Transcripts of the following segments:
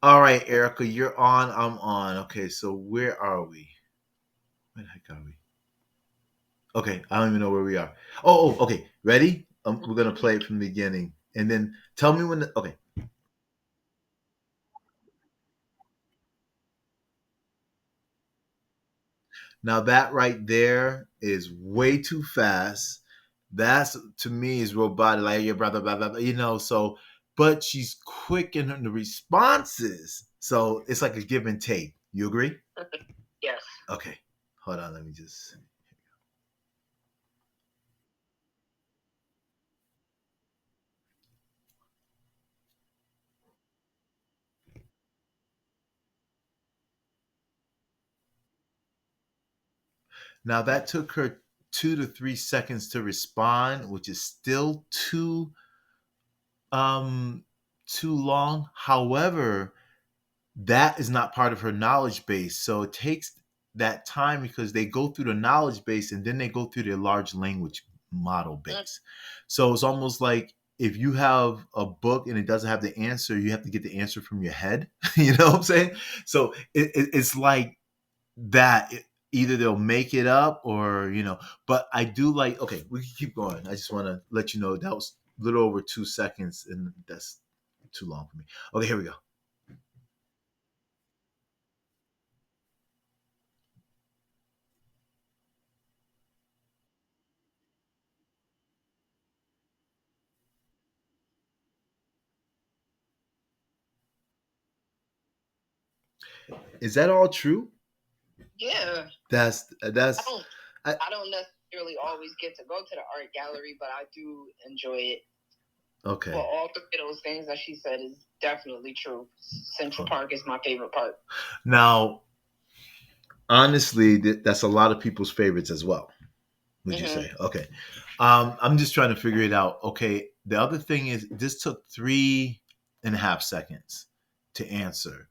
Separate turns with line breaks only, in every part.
All right, Erica, you're on. I'm on. Okay, so where are we? Where the heck are we? Okay, I don't even know where we are. Okay. Ready? We're gonna play it from the beginning, and then tell me when. Okay. Now that right there is way too fast. That's to me is robotic, like your brother, blah blah blah. So but she's quick in the responses, so it's like a give and take. You agree? Yes. Okay. Hold on. Let me just. Now that took her 2 to 3 seconds to respond, which is still um too long. However, that is not part of her knowledge base. So it takes that time because they go through the knowledge base and then they go through their large language model base. So it's almost like if you have a book and it doesn't have the answer, you have to get the answer from your head. You know what I'm saying? So it's like that. Either they'll make it up or, but I do like, okay, we can keep going. I just want to let you know that was a little over 2 seconds and that's too long for me. Okay, here we go. Is that all true? Yeah. That's I don't necessarily always get to go to the art gallery, but I do enjoy it. Okay. Well, all three of those things that she said is definitely true. Central Park is my favorite park. Now, honestly, that's a lot of people's favorites as well. Would you say? Okay. I'm just trying to figure it out. Okay. The other thing is, this took 3.5 seconds to answer.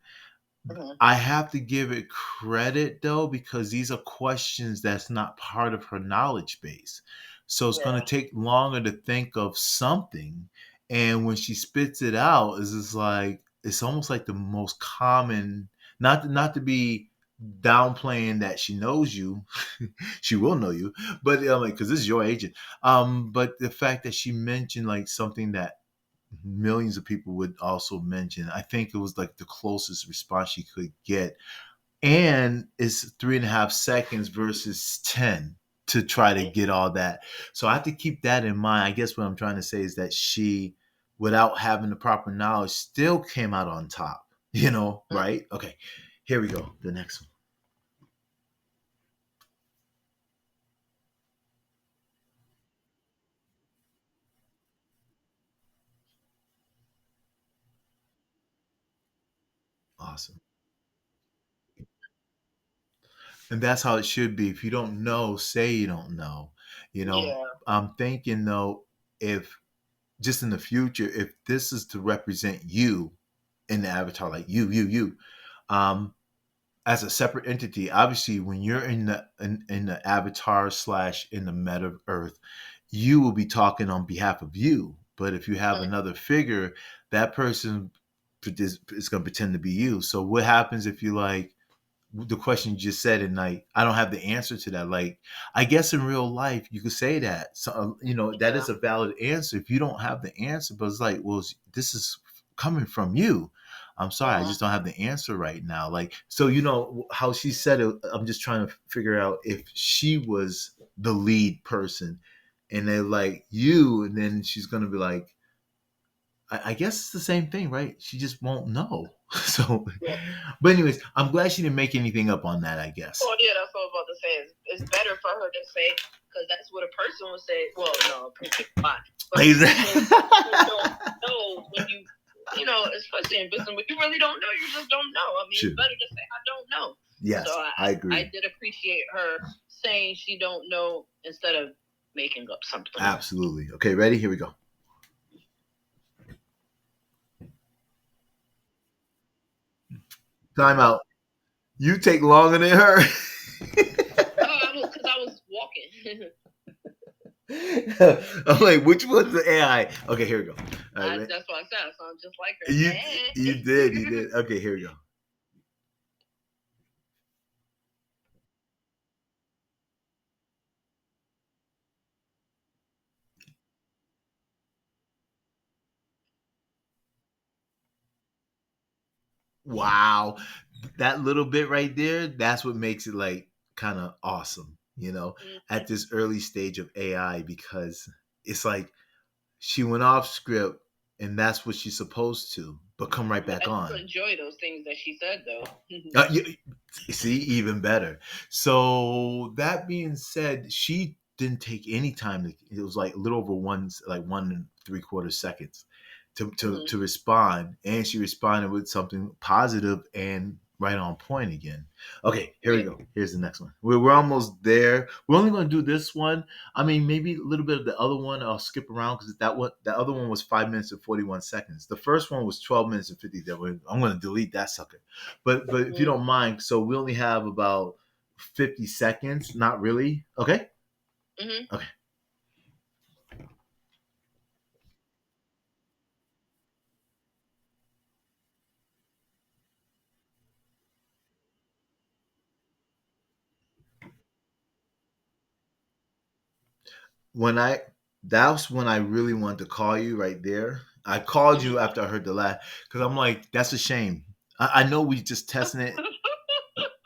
I have to give it credit though, because these are questions that's not part of her knowledge base. So it's going to take longer to think of something. And when she spits it out, it's just like, it's almost like the most common, not to be downplaying that she knows you, she will know you, but like, because this is your agent. But the fact that she mentioned like something that millions of people would also mention. I think it was like the closest response she could get. And it's 3.5 seconds versus 10 to try to get all that. So I have to keep that in mind. I guess what I'm trying to say is that she, without having the proper knowledge, still came out on top, right? Okay, here we go. The next one. Awesome. And that's how it should be. If you don't know, say you don't know. Yeah. I'm thinking though, if just in the future, if this is to represent you in the avatar, like you, um, as a separate entity, obviously, when you're in the avatar slash in the meta earth, you will be talking on behalf of you. But if you have another figure, that person is going to pretend to be you. So what happens if you like the question you just said and like I don't have the answer to that? Like I guess in real life you could say that. So that is a valid answer if you don't have the answer, but it's like, well, this is coming from you. I'm sorry, I just don't have the answer right now. Like, so how she said it, I'm just trying to figure out if she was the lead person and they're like you, and then she's gonna be like, I guess it's the same thing, right? She just won't know. So, yeah. But anyways, I'm glad she didn't make anything up on that. I guess. Oh yeah, that's what I was about to say. It's better for her to say because that's what a person would say. Well, no, a person fine. But exactly. You don't know when especially in business, when you really don't know, you just don't know. I mean, True. It's better to say I don't know. Yes, so I agree. I did appreciate her saying she don't know instead of making up something. Absolutely. Okay, ready? Here we go. Time out. You take longer than her. Because I was walking. I'm like, which one's the AI? Okay, here we go. All right,
That's what I said. I sound just like her.
you did. Okay, here we go. Wow, that little bit right there, that's what makes it like kind of awesome, at this early stage of AI, because it's like she went off script and that's what she's supposed to, but come right back
I
on.
still enjoy those things that she said though.
See, even better. So that being said, she didn't take any time. It was like a little over like 1 and 3/4 seconds to respond, and she responded with something positive and right on point again. Okay, here we go. Here's the next one. We're almost there. We're only going to do this one. I mean, maybe a little bit of the other one. I'll skip around because that other one was 5 minutes and 41 seconds. The first one was 12 minutes and 50. I'm going to delete that sucker. But if you don't mind, so we only have about 50 seconds. Not really. Okay. Okay. When I That's when I really wanted to call you right there. I called you after I heard the laugh because I'm like, that's a shame. I know we just testing it.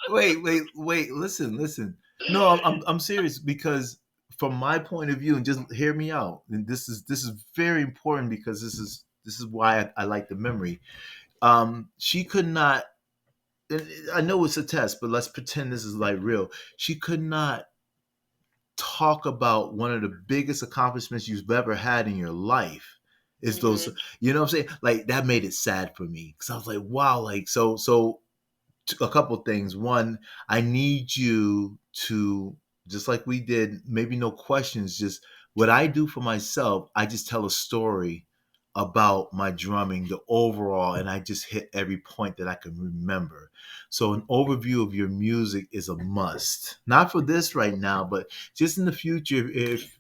Wait. Listen. No, I'm serious because from my point of view, and just hear me out. And this is very important because this is why I like the memory. She could not. I know it's a test, but let's pretend this is like real. She could not talk about one of the biggest accomplishments you've ever had in your life. Is those, you know what I'm saying? Like that made it sad for me because I was like, wow, like so a couple things. One, I need you to, just like we did, maybe no questions, just what I do for myself, I just tell a story about my drumming, the overall, and I just hit every point that I can remember. So an overview of your music is a must. Not for this right now, but just in the future, if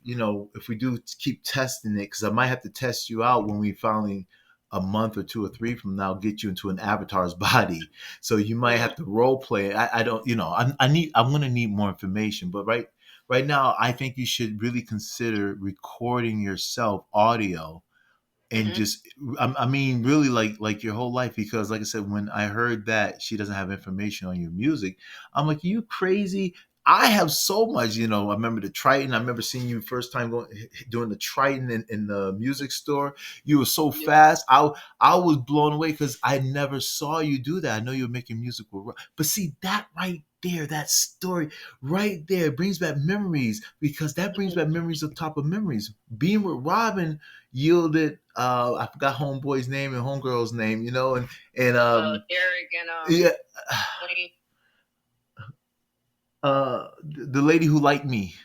we do keep testing it, because I might have to test you out when we finally, a month or two or three from now, get you into an avatar's body, so you might have to role play. I don't, I'm gonna need more information, but right now, I think you should really consider recording yourself audio and just, I mean, really like your whole life, because like I said, when I heard that she doesn't have information on your music, I'm like, you crazy? I have so much. I remember the Triton. I remember seeing you first time doing the Triton in the music store. You were so fast. I was blown away because I never saw you do that. I know you were making music with, but see that right there, that story right there brings back memories, because that brings back memories on top of memories. Being with Robin yielded, I forgot homeboy's name and homegirl's name, and
Derek and
yeah,
Wayne.
the lady who liked me.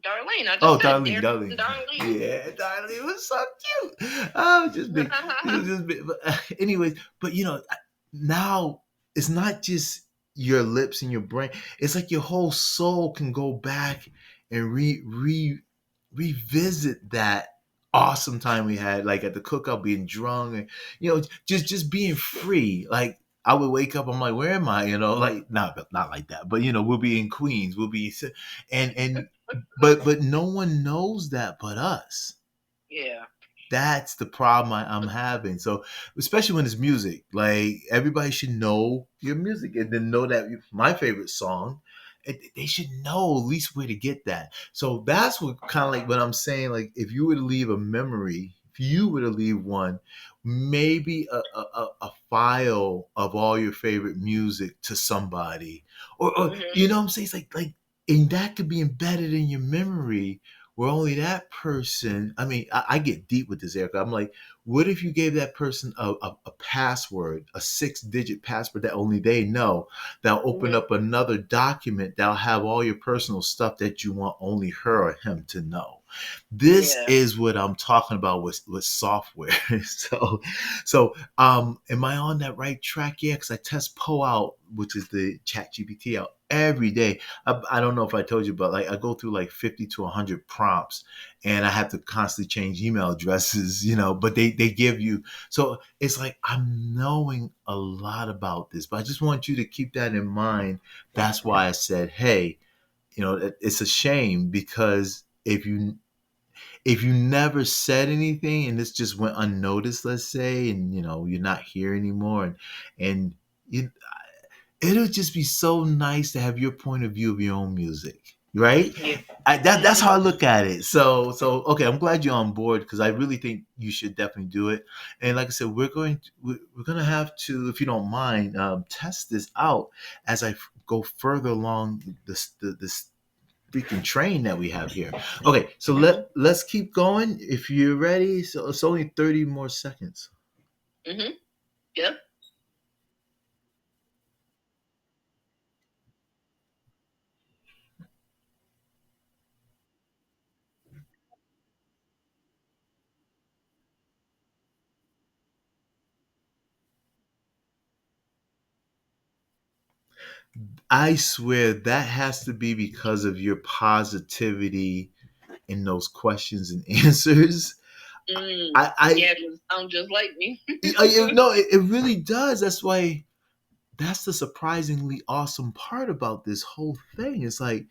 Darlene. I
Oh,
just said
Darlene,
Derek and
Darlene.
Darlene.
Yeah, Darlene was so cute. Oh, just big. It was just big. But anyways, but now it's not just your lips and your brain. It's like your whole soul can go back and revisit that awesome time we had, like at the cookout, being drunk, and just being free. Like I would wake up, I'm like, where am I? Like not like that, but we'll be in Queens, we'll be, and but no one knows that but us.
Yeah.
That's the problem I'm having. So, especially when it's music, like everybody should know your music and then know that my favorite song. They should know at least where to get that. So that's what kind of like what I'm saying. Like if you were to leave a memory, if you were to leave one, maybe a file of all your favorite music to somebody, or you know what I'm saying. It's like, and that could be embedded in your memory where only that person, I mean, I get deep with this, Erica. I'm like, what if you gave that person a password, a 6-digit password that only they know, that'll open up another document that'll have all your personal stuff that you want only her or him to know? This is what I'm talking about with software. So am I on that right track? Yeah, because I test Poe out, which is the Chat GPT out every day. I don't know if I told you, but like I go through like 50 to 100 prompts, and I have to constantly change email addresses, but they give you, so it's like I'm knowing a lot about this, but I just want you to keep that in mind. That's why I said, hey, it's a shame, because if you never said anything and this just went unnoticed, let's say, and you're not here anymore, and you, it'll just be so nice to have your point of view of your own music, right?
Yeah.
That's how I look at it. So okay, I'm glad you're on board, because I really think you should definitely do it. And like I said, we're going to have to, if you don't mind, test this out as I go further along this freaking train that we have here. Okay, so let's keep going if you're ready. So it's only 30 more seconds.
Mm-hmm. Yep.
I swear that has to be because of your positivity in those questions and answers.
Yeah, it sounds just like me.
No, it really does. That's the surprisingly awesome part about this whole thing. It's like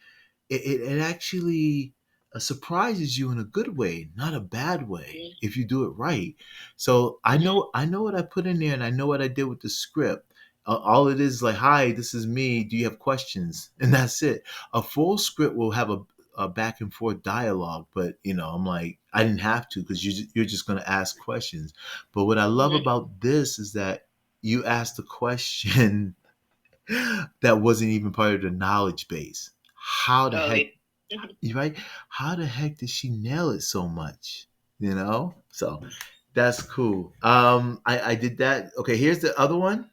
it actually surprises you in a good way, not a bad way, if you do it right. So I know what I put in there, and I know what I did with the script. All it is like, hi, this is me. Do you have questions? And that's it. A full script will have a back and forth dialogue, but I'm like, I didn't have to, because you're just going to ask questions. But what I love about this is that you asked a question that wasn't even part of the knowledge base. How the heck, you right? How the heck did she nail it so much? So that's cool. I did that. Okay, here's the other one.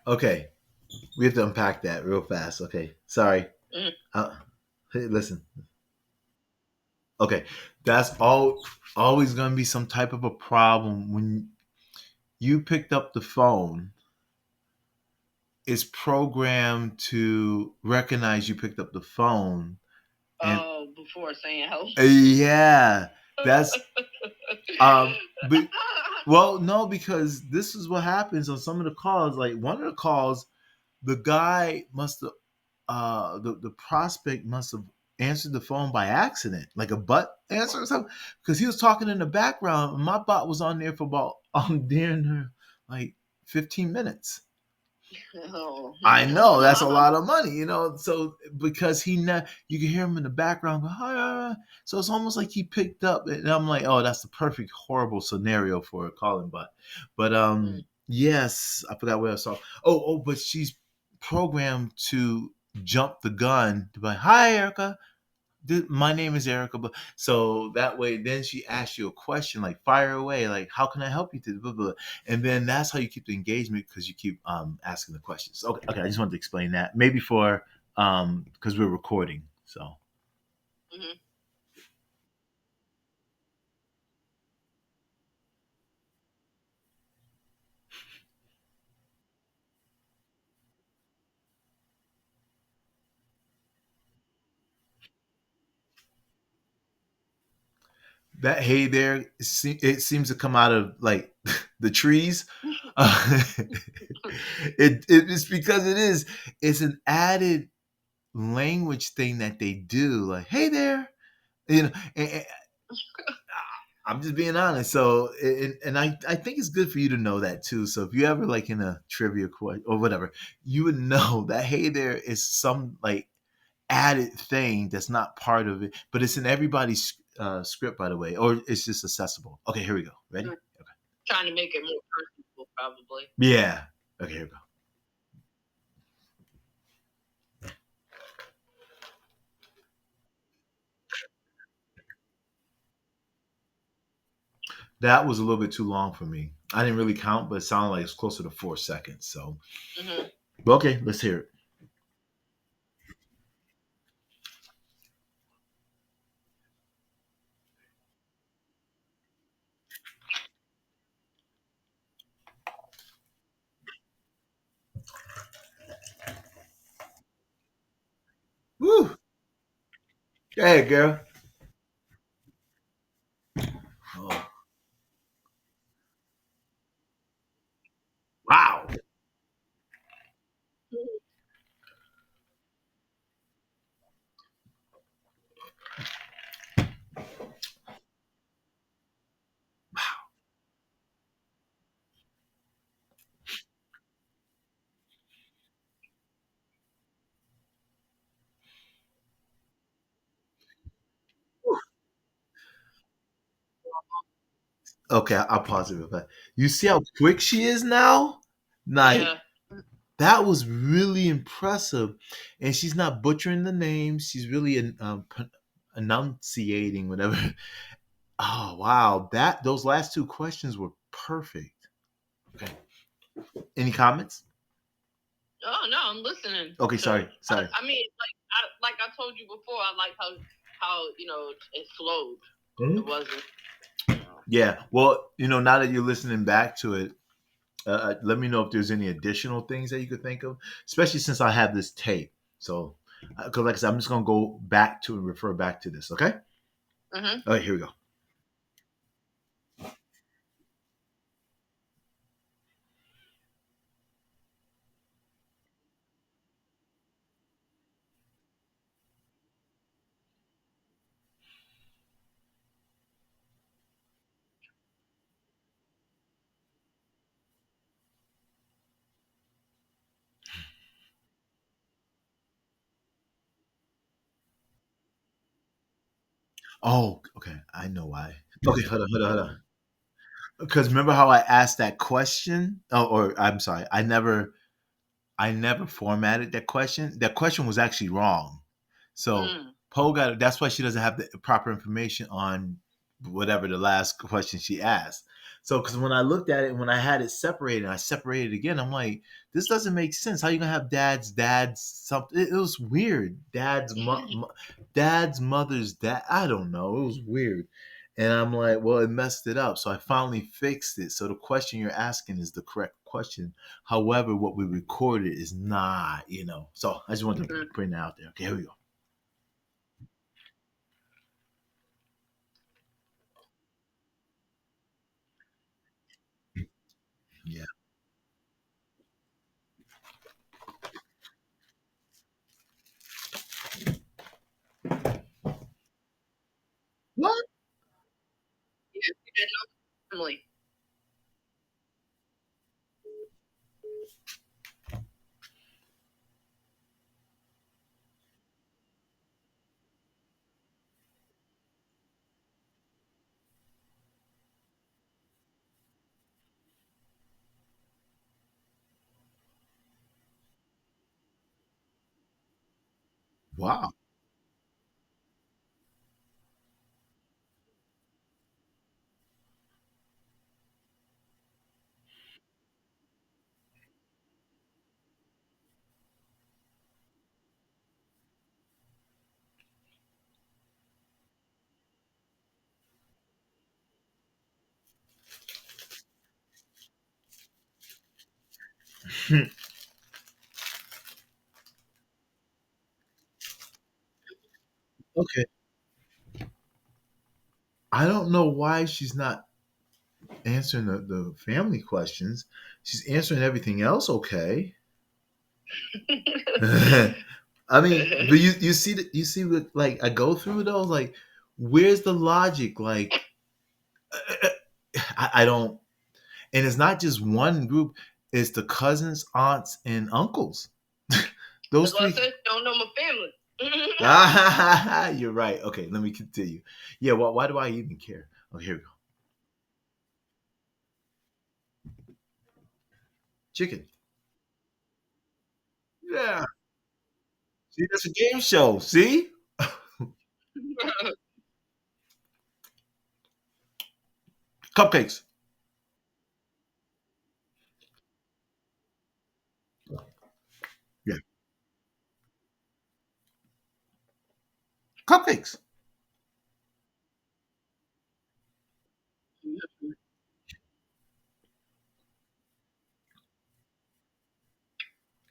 Okay, we have to unpack that real fast. Okay, sorry. Uh, hey, listen. Okay, that's always going to be some type of a problem when you picked up the phone. It's programmed to recognize you picked up the phone. And
Before saying hello.
Yeah, that's but well, no, because this is what happens on some of the calls. Like one of the calls, the guy must have the prospect must have answered the phone by accident, like a butt answer or something, because he was talking in the background, and my bot was on there for about near like 15 minutes.
Oh,
I know that's a lot of money, So because you can hear him in the background go, "Hi." So it's almost like he picked up, and I'm like, oh, that's the perfect horrible scenario for a calling bot. But yes, I forgot where I saw. Oh, but she's programmed to jump the gun to be like, "Hi, Erica. My name is Erica." But so that way, then she asks you a question like, "Fire away!" Like, "How can I help you?" To blah, blah. And then that's how you keep the engagement, because you keep asking the questions. Okay. I just wanted to explain that, maybe for because we're recording. So that hey there, it seems to come out of like the trees. It's because it's an added language thing that they do. Like, hey there, and I'm just being honest. So, and I think it's good for you to know that too. So, if you ever like in a trivia question or whatever, you would know that hey, there is some like added thing that's not part of it, but it's in everybody's script, by the way, or it's just accessible. Okay, here we go. Ready? Okay.
Trying to make it more personable, probably.
Yeah. Okay, here we go. That was a little bit too long for me. I didn't really count, but it sounded like it's closer to 4 seconds. So, but okay, let's hear it. Woo! Hey, girl. Oh, wow. Okay, I'll pause it real fast. You see how quick she is now? Like, yeah, that was really impressive. And she's not butchering the names. She's really enunciating whatever. Oh, wow. Those last two questions were perfect. Okay. Any comments?
Oh no, I'm listening.
Okay, sorry. Sorry.
I mean, like I told you before, I like how it flowed.
Mhm.
It wasn't.
Yeah. Well, now that you're listening back to it, let me know if there's any additional things that you could think of, especially since I have this tape. So, because like I said, I'm just gonna go back to and refer back to this. Okay. All right. Here we go. Oh, okay. I know why. Okay, hold on. Because remember how I asked that question? Oh, or I'm sorry, I never formatted that question. That question was actually wrong. So Poe got it. That's why she doesn't have the proper information on whatever the last question she asked. So because when I looked at it, when I had it separated, I separated it again. I'm like, this doesn't make sense. How you gonna have dad's something? It was weird. Dad's mother's dad. I don't know. It was weird. And I'm like, well, it messed it up. So I finally fixed it. So the question you're asking is the correct question. However, what we recorded is not. So I just wanted to bring that out there. Okay, here we go. Yeah. What? Yeah, you did know family. Wow. Okay. I don't know why she's not answering the family questions. She's answering everything else okay. I mean, but you see what like I go through those like where's the logic? Like I don't and it's not just one group, it's the cousins, aunts, and uncles. Those three. Don't know my family. You're right. Okay, let me continue. Yeah, why do I even care? Oh, here we go. Chicken. Yeah. See, that's a game show. See? Cupcakes. Yeah. Cupcakes.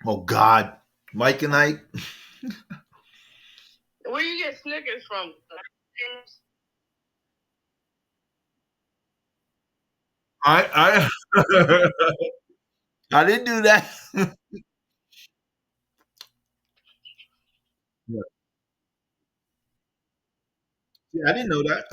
Oh God. Mike and Ike.
Where you get Snickers from?
I I didn't do that. Yeah. See, I didn't know that.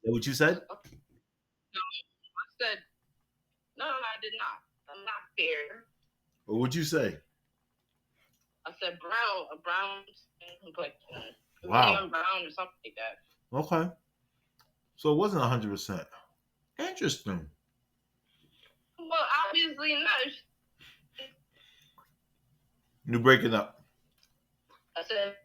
That what you said?
I said, no, I did not. I'm not fair.
Or would you say?
I said brown, a brown skin complexion,
Wow.
medium brown or something like that.
Okay. So it wasn't 100%. Interesting.
Well, obviously not.
You breaking up.
I said